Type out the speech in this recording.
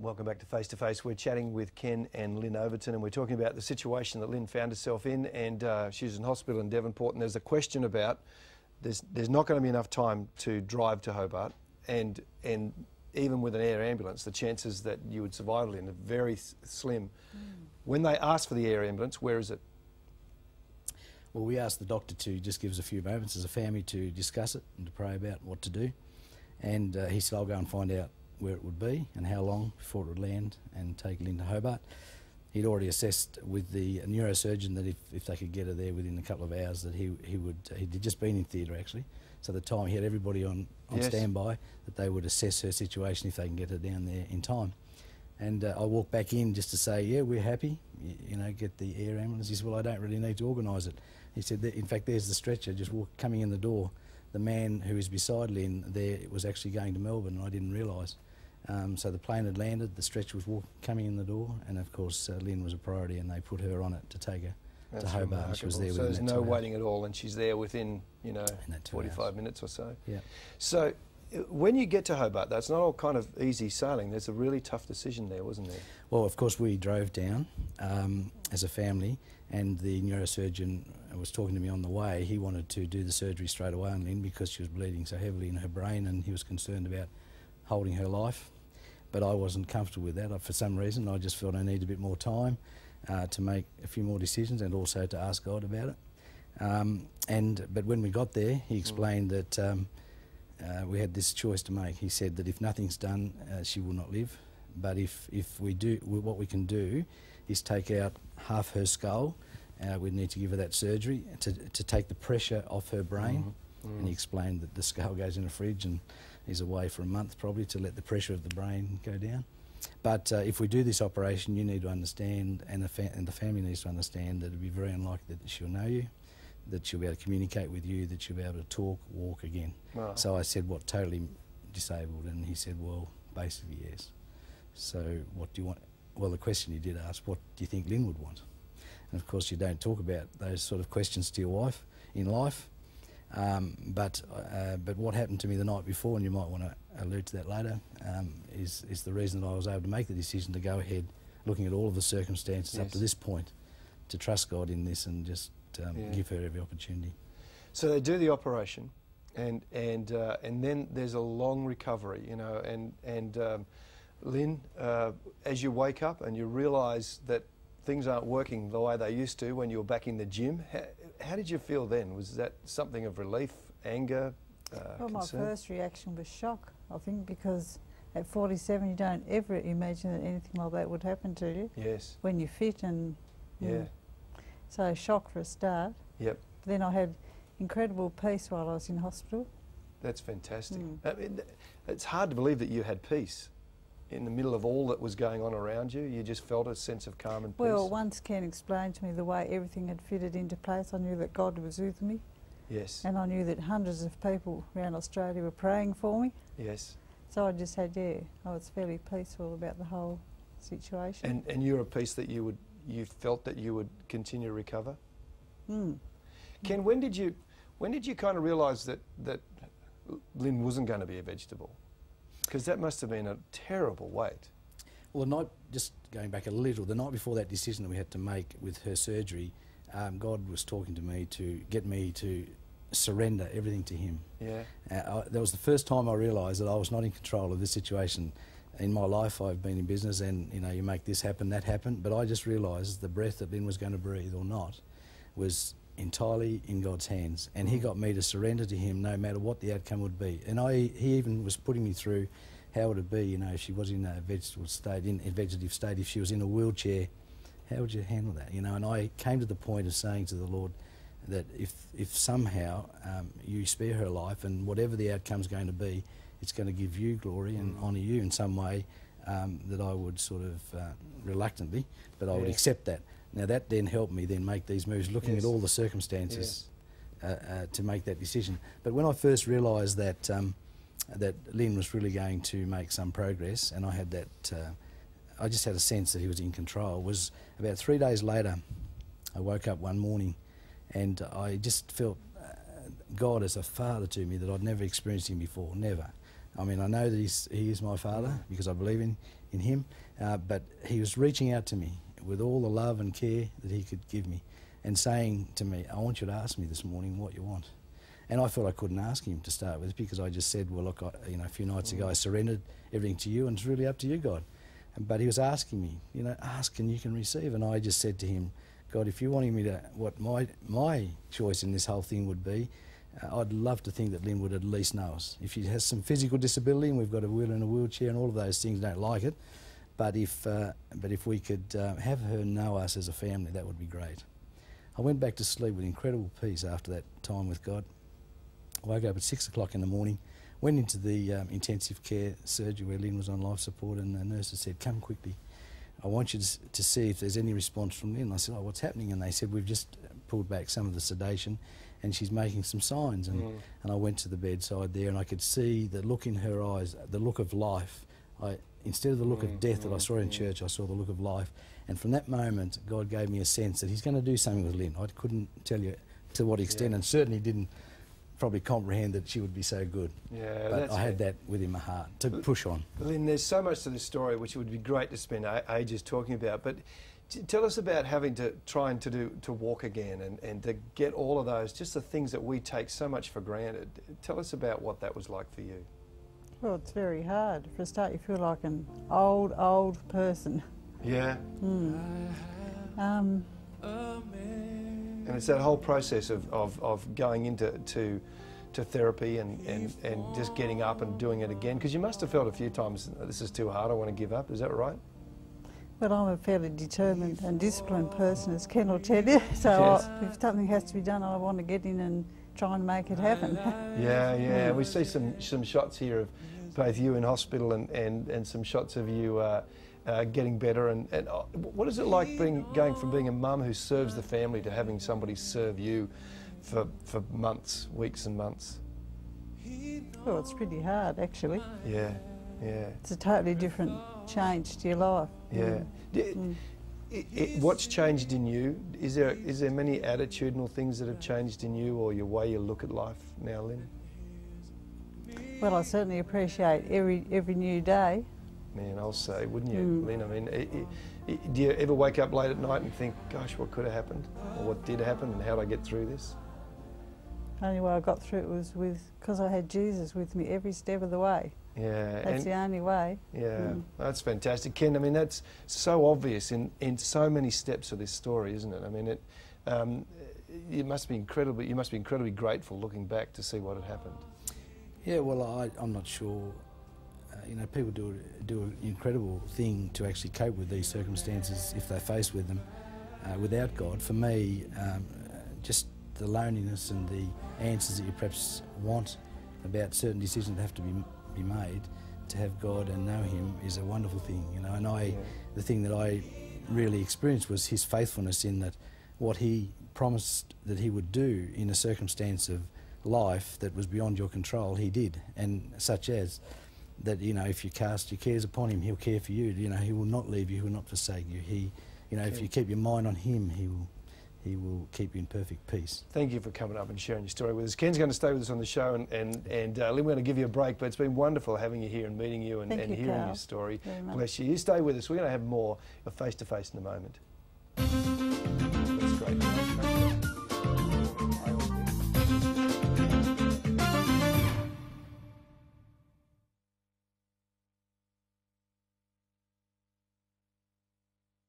Welcome back to Face to Face. We're chatting with Ken and Lynn Overton, and we're talking about the situation that Lynn found herself in, and she's in hospital in Devonport, and there's a question about there's not going to be enough time to drive to Hobart, and even with an air ambulance, the chances that you would survive, Lynn, are very slim. When they ask for the air ambulance, where is it? Well, we asked the doctor to just give us a few moments as a family to discuss it and to pray about what to do, and he said, I'll go and find out where it would be and how long before it would land and take Lynn to Hobart. He'd already assessed with the neurosurgeon that if they could get her there within a couple of hours, that he'd just been in theatre actually, so at the time he had everybody on Yes. standby, that they would assess her situation if they can get her down there in time. And I walked back in just to say, yeah, we're happy, you know, get the air ambulance. He said, well, I don't really need to organise it. He said, in fact, there's the stretcher just coming in the door. The man who is beside Lynn there was actually going to Melbourne, and I didn't realise. So the plane had landed, the stretcher was coming in the door, and of course Lynn was a priority, and they put her on it to take her to Hobart. And she was there so within there's that no 2 hours. waiting at all, and she's there within, you know, In that 2 45 hours. minutes or so. Yeah. So when you get to Hobart, though, it's not all kind of easy sailing. There's a really tough decision there, wasn't there? Well, of course, we drove down as a family, and the neurosurgeon was talking to me on the way. He wanted to do the surgery straight away on Lynn because she was bleeding so heavily in her brain, and he was concerned about holding her life. But I wasn't comfortable with that. For some reason, I just felt I needed a bit more time to make a few more decisions and also to ask God about it. But when we got there, he explained that we had this choice to make. He said that if nothing's done, she will not live. But if we do, what we can do is take out half her skull. We'd need to give her that surgery to take the pressure off her brain. And he explained that the skull goes in a fridge and is away for a month probably to let the pressure of the brain go down. But if we do this operation, you need to understand, and the family needs to understand, that it'd be very unlikely that she'll know you, that she'll be able to communicate with you, that she'll be able to talk, walk again. Wow. So I said, what, totally disabled? And he said, well, basically yes. So what do you want? Well, the question he did ask, what do you think Lynn would want? And of course you don't talk about those sort of questions to your wife in life. But what happened to me the night before, and you might want to allude to that later, is the reason that I was able to make the decision to go ahead, looking at all of the circumstances up to this point, to trust God in this and just give her every opportunity. So they do the operation, and then there's a long recovery, you know, and Lynn, as you wake up and you realise that things aren't working the way they used to when you were back in the gym, how did you feel then? Was that something of relief, anger, well, concern? my first reaction was shock, I think, because at 47 you don't ever imagine that anything like that would happen to you. Yes. When you're fit and... Yeah. So shock for a start. Yep. Then I had incredible peace while I was in hospital. That's fantastic. I mean, it's hard to believe that you had peace in the middle of all that was going on around you. You just felt a sense of calm and peace. Well, once Ken explained to me the way everything had fitted into place, I knew that God was with me. Yes. And I knew that hundreds of people around Australia were praying for me. Yes. So I just had, I was fairly peaceful about the whole situation. And you're at peace that you felt that you would continue to recover? Ken, when did you kind of realise that Lynn wasn't going to be a vegetable? Because that must have been a terrible wait. Well, the night, just going back a little, the night before that decision that we had to make with her surgery, God was talking to me to get me to surrender everything to Him. Yeah. That was the first time I realised that I was not in control of this situation. In my life, I've been in business, and you know, you make this happen, that happen. But I just realised the breath that Lynn was going to breathe or not was entirely in God's hands, and He got me to surrender to Him no matter what the outcome would be. And He even was putting me through how would it be, you know, if she was in a vegetative state, if she was in a wheelchair, how would you handle that, you know? And I came to the point of saying to the Lord that if somehow you spare her life, and whatever the outcome's going to be, it's going to give you glory and honour you in some way, that I would sort of reluctantly, but I would accept that. Now that then helped me then make these moves, looking at all the circumstances to make that decision. But when I first realised that that Lynn was really going to make some progress, and I had that, I just had a sense that He was in control, was about 3 days later. I woke up one morning and I just felt God as a father to me that I'd never experienced Him before, never. I mean, I know that he is my father because I believe in him, but he was reaching out to me with all the love and care that he could give me and saying to me, I want you to ask me this morning what you want. And I thought I couldn't ask him to start with because I just said, well, look, a few nights ago I surrendered everything to you and it's really up to you, God. But he was asking me, ask and you can receive. And I just said to him, God, if you're wanting me to, what my choice in this whole thing would be, I'd love to think that Lynn would at least know us. If she has some physical disability and we've got a wheel in a wheelchair and all of those things, don't like it. But if we could have her know us as a family, that would be great. I went back to sleep with incredible peace after that time with God. I woke up at 6 o'clock in the morning, went into the intensive care surgery where Lynn was on life support, and the nurses said, come quickly. I want you to see if there's any response from Lynn. I said, oh, what's happening? And they said, we've just pulled back some of the sedation and she's making some signs. And I went to the bedside there and I could see the look in her eyes, the look of life. Instead of the look of death that I saw in church, I saw the look of life. And from that moment, God gave me a sense that he's going to do something with Lynn. I couldn't tell you to what extent, and certainly didn't probably comprehend that she would be so good. Yeah, but I had that within my heart to push on. Lynn, there's so much to this story which would be great to spend ages talking about, but tell us about trying to walk again and to get all of those, just the things that we take so much for granted. Tell us about what that was like for you. Well, it's very hard. For a start, you feel like an old person. Yeah. Mm. And it's that whole process of going into therapy and just getting up and doing it again, because you must have felt a few times, this is too hard, I want to give up. Is that right? Well, I'm a fairly determined and disciplined person, as Ken will tell you. So if something has to be done, I want to get in and try and make it happen. Yeah. We see some shots here of both you in hospital and some shots of you getting better. And what is it like going from being a mum who serves the family to having somebody serve you for months, weeks and months? Well, it's pretty hard, actually. Yeah. It's a totally different change to your life. Yeah. What's changed in you? Is there many attitudinal things that have changed in you, or your way you look at life now, Lynn? Well, I certainly appreciate every new day. Man, I'll say, wouldn't you, Lynn? I mean, do you ever wake up late at night and think, gosh, what could have happened? Or what did happen, and how did I get through this? The only way I got through it was because I had Jesus with me every step of the way. Yeah. That's the only way. Yeah, that's fantastic. Ken, I mean, that's so obvious in so many steps of this story, isn't it? I mean, you must be incredibly grateful looking back to see what had happened. Yeah, well, I'm not sure. People do an incredible thing to actually cope with these circumstances if they're faced with them without God. For me, just the loneliness and the answers that you perhaps want about certain decisions that have to be made, to have God and know him is a wonderful thing, And the thing that I really experienced was his faithfulness in that what he promised that he would do in a circumstance of life that was beyond your control, he did. And such as that, if you cast your cares upon him, he'll care for you. He will not leave you, he will not forsake you. If you keep your mind on him, he will keep you in perfect peace. Thank you for coming up and sharing your story with us. Ken's going to stay with us on the show, and Lynn, we're going to give you a break, but it's been wonderful having you here and meeting you and hearing your story. Bless you. You stay with us. We're going to have more of Face to Face in a moment.